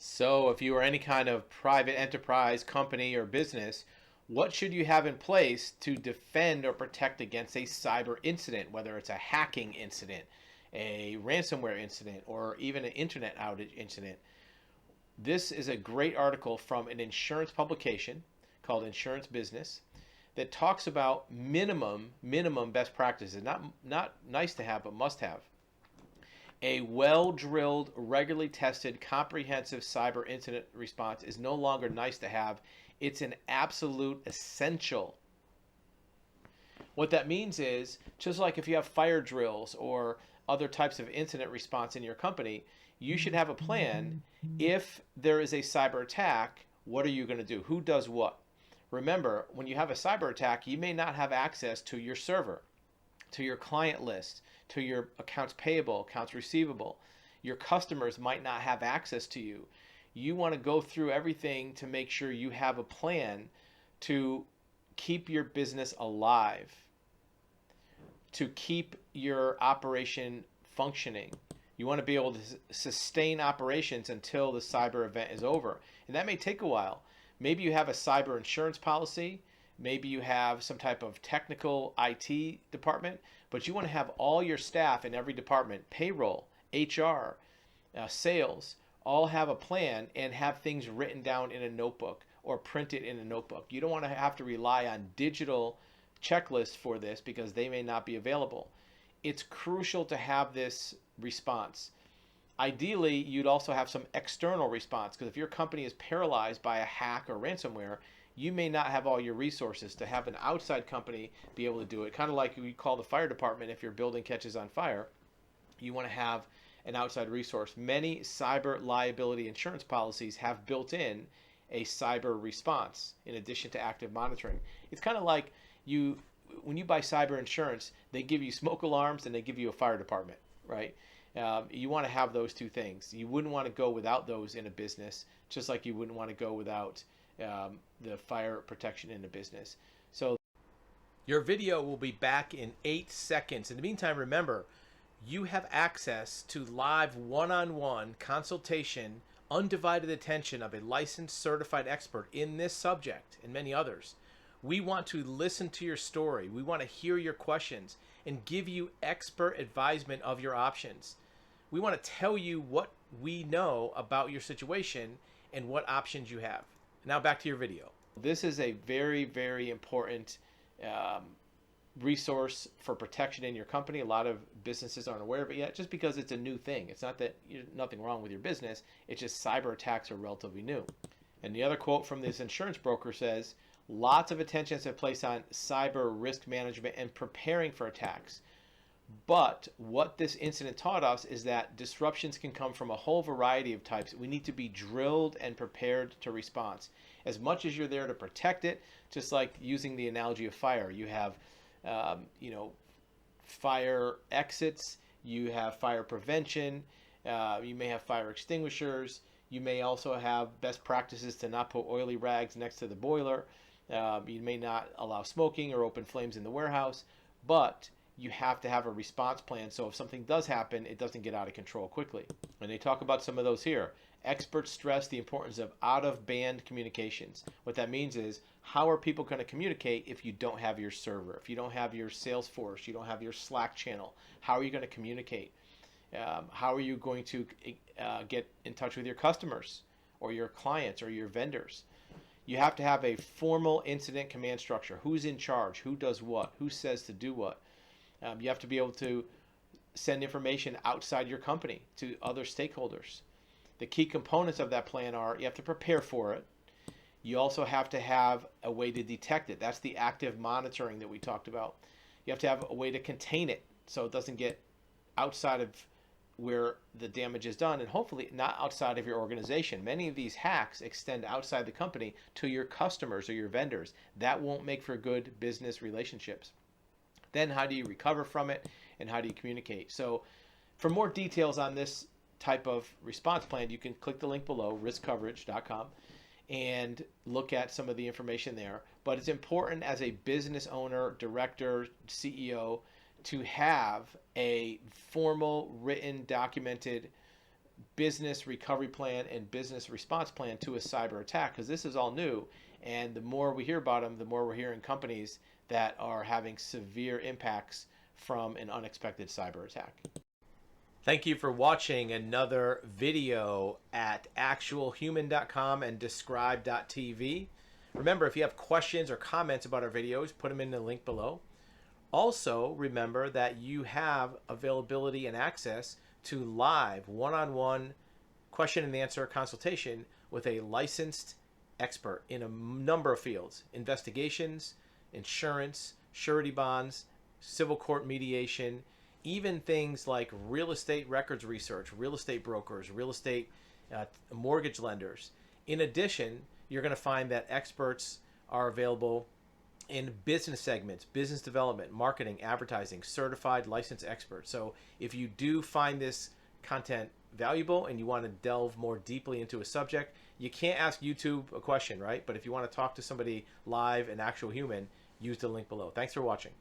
So, if you are any kind of private enterprise, company, or business, what should you have in place to defend or protect against a cyber incident, whether it's a hacking incident, a ransomware incident, or even an internet outage incident? This is a great article from an insurance publication called Insurance Business that talks about minimum best practices, not nice to have, but must have. A well drilled, regularly tested, comprehensive cyber incident response is no longer nice to have, it's an absolute essential. What that means is just like if you have fire drills or other types of incident response in your company, you should have a plan. If there is a cyber attack, what are you going to do? Who does what? Remember, when you have a cyber attack, you may not have access to your server, to your client list, to your accounts payable, accounts receivable. Your customers might not have access to you. You want to go through everything to make sure you have a plan to keep your business alive, to keep your operation functioning. You want to be able to sustain operations until the cyber event is over. And that may take a while. Maybe you have a cyber insurance policy. Maybe you have some type of technical IT department, but you want to have all your staff in every department, payroll, HR, sales, all have a plan and have things written down in a notebook or printed in a notebook. You don't want to have to rely on digital checklists for this because they may not be available. It's crucial to have this response. Ideally, you'd also have some external response because if your company is paralyzed by a hack or ransomware, you may not have all your resources to have an outside company be able to do it. Kind of like we call the fire department if your building catches on fire. You want to have an outside resource. Many cyber liability insurance policies have built in a cyber response in addition to active monitoring. It's kind of like you when you buy cyber insurance, they give you smoke alarms and they give you a fire department, right? You want to have those two things. You wouldn't want to go without those in a business, just like you wouldn't want to go without the fire protection in a business. So your video will be back in 8 seconds. In the meantime, remember, you have access to live one-on-one consultation, undivided attention of a licensed certified expert in this subject and many others. We want to listen to your story. We want to hear your questions and give you expert advisement of your options. We want to tell you what we know about your situation and what options you have. Now back to your video. This is a very, very important resource for protection in your company. A lot of businesses aren't aware of it yet just because it's a new thing. It's not that nothing wrong with your business. It's just cyber attacks are relatively new. And the other quote from this insurance broker says, lots of attention has been placed on cyber risk management and preparing for attacks. But what this incident taught us is that disruptions can come from a whole variety of types. We need to be drilled and prepared to respond. As much as you're there to protect it, just like using the analogy of fire, you have, fire exits, you have fire prevention, you may have fire extinguishers, you may also have best practices to not put oily rags next to the boiler. You may not allow smoking or open flames in the warehouse, but you have to have a response plan so if something does happen, it doesn't get out of control quickly. And they talk about some of those here. Experts stress the importance of out-of-band communications. What that means is, how are people going to communicate if you don't have your server, if you don't have your Salesforce, you don't have your Slack channel? How are you going to communicate? How are you going to get in touch with your customers or your clients or your vendors? You have to have a formal incident command structure. Who's in charge? Who does what? Who says to do what? You have to be able to send information outside your company to other stakeholders. The key components of that plan are you have to prepare for it. You also have to have a way to detect it. That's the active monitoring that we talked about. You have to have a way to contain it so it doesn't get outside of where the damage is done and hopefully not outside of your organization. Many of these hacks extend outside the company to your customers or your vendors. That won't make for good business relationships. Then how do you recover from it and how do you communicate? So for more details on this type of response plan, you can click the link below, riskcoverage.com, and look at some of the information there. But it's important as a business owner, director, CEO to have a formal, written, documented business recovery plan and business response plan to a cyber attack, because this is all new. And the more we hear about them, the more we're hearing companies that are having severe impacts from an unexpected cyber attack. Thank you for watching another video at actualhuman.com and describe.tv. Remember, if you have questions or comments about our videos, put them in the link below. Also, remember that you have availability and access to live one-on-one question and answer consultation with a licensed expert in a number of fields: investigations, insurance, surety bonds, civil court mediation, even things like real estate records research, real estate brokers, real estate mortgage lenders. In addition, you're going to find that experts are available in business segments, business development, marketing, advertising, certified licensed experts. So if you do find this content valuable and you want to delve more deeply into a subject, you can't ask YouTube a question, right? But if you want to talk to somebody live, an actual human, use the link below. Thanks for watching.